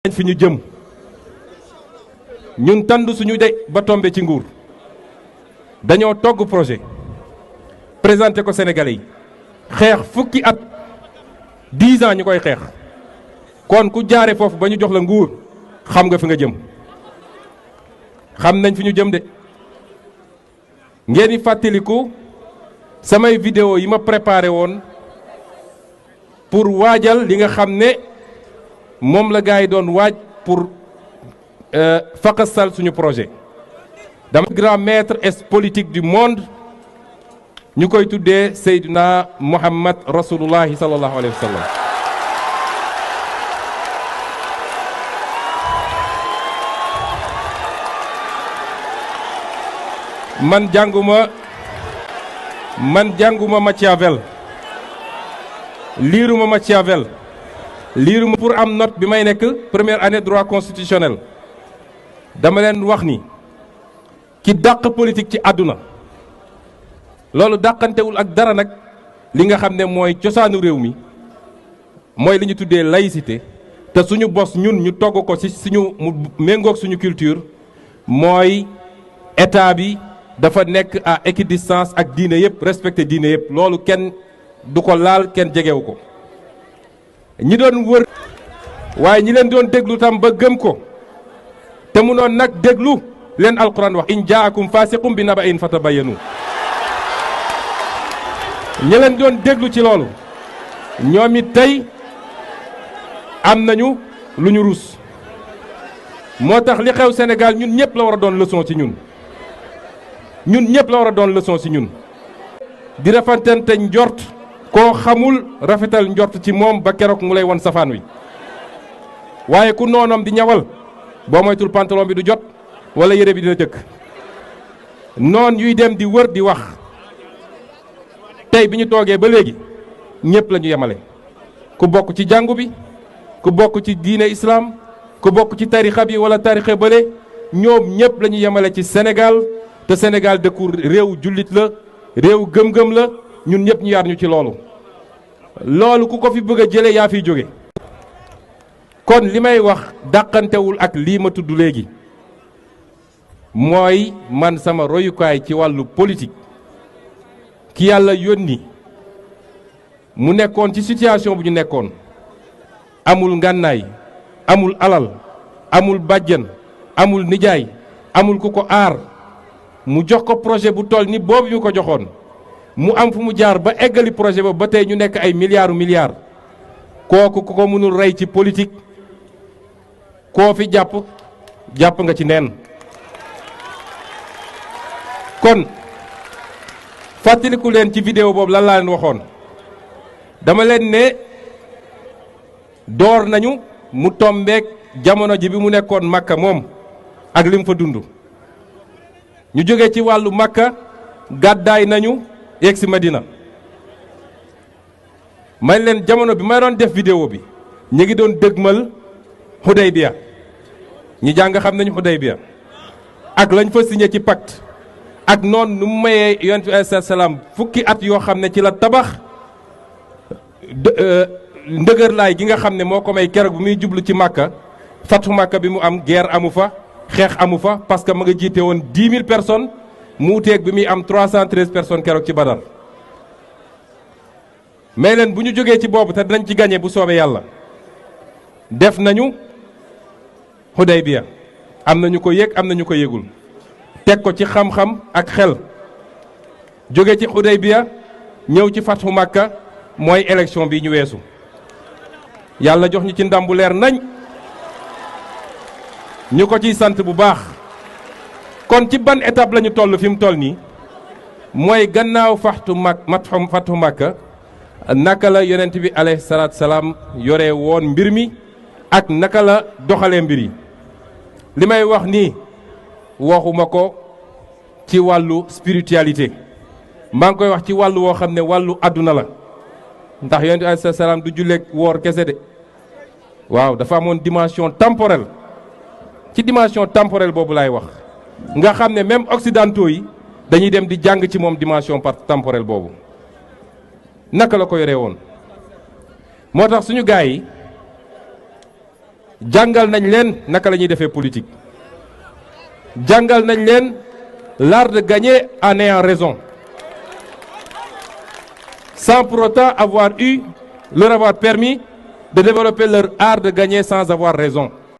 nañ fi ñu jëm ñun tàndu suñu de ba tombé ci nguur dañoo togg projet présenté ko Sénégalais yi xeex fukki at 10 ans ñu koy xeex kon ku jaare foofu ba ñu jox la nguur xam nga fi nga jëm xam nañ fi ñu jëm de ngeen di fàttaliku samay vidéo yi ma préparé woon pour waajal li nga xam ne moom la gars yi doon waaj pour faqasal suñu projet dama grand maître politique du monde ñu koy tuddee Seydina Muhammad rasulullahi sallallahu alayhi wa sallam man jànguma Machiavel liiruma Machiavel liiruma pour am note bi may nekk première année droit constitutionnel dama leen wax ni ki dàq politique ci àdduna loolu dàqantewul ak dara nag li nga xam ne mooy cosaanu réew mi mooy li ñu tuddee laïcité te suñu bos ñun ñu togg ko ci suñu mu méngoog suñu culture mooy état bi dafa nekk à équidistance ak diine yëpp respecté diine yëpp loolu kenn du ko laal kenn jegewu ko ñi doon wër waaye ñi leen doon déglu tam ba gëm ko te mu noon nag déglu leen alquran wax in jaakum fasiqum bi naba'in fatabayyanu ñi leen doon déglu ci loolu ñoom it tey am nañu lu ñu rus moo tax li xew Sénégal ñun ñëpp la war a doon leçon ci ñun ñëpp la war a doon leçon ci ñun di rafetante njort koo xamul rafetal njort ci moom ba keroog mu lay won safaan wi waaye ku noonam di ñawal boo moytul pantalon bi du jot wala yére bi dina jëkk noon yuy dem di wër di wax tey bi ñu toogee ba léegi ñëpp la ñu yemale ku bokk ci jàngu bi ku bokk ci diine islam ku bokk ci tarixa bi wala tarixa bële ñoom ñëpp la ñu yemale ci Sénégal te Sénégal dëkku réew jullit la réew gëm-gëm la ñun ñëpp ñu yar ñu ci loolu ku ko fi bëgg a jële yaa fiy jóge kon li may wax dàqantewul ak lii ma tudd léegi mooy man sama royukaay ci wàllu politique ki yàlla yónni mu nekkoon ci situation bu ñu nekkoon amul ngànnaay amul alal amul bàjjan amul nijaay amul ku ko aar mu jox ko projet bu toll ni boobu ñu ko joxoon mu am fu mu jaar ba eggali projet ba tey ñu nekk ay milliards kooku ku ko mënul rey ci politique koo fi jàpp nga ci neen kon fàttaliku leen ci vidéo boobu lan laa leen waxoon dama leen ne door nañu mu tombeek jamono ji bi mu nekkoon Makka moom ak li mu fa dund ñu jóge ci wàllu Makka gàddaay nañu yegg si Madina may leen jamono bi may doon def vidéo bi ñu ngi doon dëgmal Hudaybiya ñi jàng xam nañu Hudaybiya ak lañ fa signé ci pacte ak noonu nu mu mayee yonent bi alayhi salaam fukki at yoo xam ne ci la tabax ndëgërlaay gi nga xam ne moo ko may keroog bi muy jublu ci Makka fatu Makka bi mu am guerre amu fa xeex amu fa parce que ma nga jiite woon 10 000 personnes mu wuteeg bi muy am 313 personnes keroog ci Badar mais leen bu ñu jógee ci boobu te dinañ ci gagné bu soobee yàlla def nañu Hudaybiya am nañu ko yëg am nañu ko yëgul teg ko ci xam-xam ak xel jóge ci Hudaybiya ñëw ci fathu Makka mooy élection bi ñu weesu yàlla jox ñu ci ndam bu leer nañ ñu ko ciy sant bu baax kon ci ban étape la ñu toll fi mu toll nii mooy gannaaw fathu Makka naka la yonent bi alayhi salaatu salaam yore woon mbir mi ak naka la doxalee mbir yi li may wax nii waxuma ko ci wàllu spiritualité maa ngi koy wax ci wàllu woo xam ne wàllu àdduna la ndax yonent bi alayhi salaam du julleek woor kese de waaw dafa amoon dimension temporelle ci dimension temporelle boobu laay wax nga xam ne même occidentaux yi dañuy dem di jàng ci moom dimension temporelle boobu naka la ko yore woon moo tax suñu gaay yi jàngal nañ leen naka la ñuy defee politique jàngal nañ leen l'art de gagner en ayant raison sans pour autant leur avoir permis de développer leur art de gagner sans avoir raison.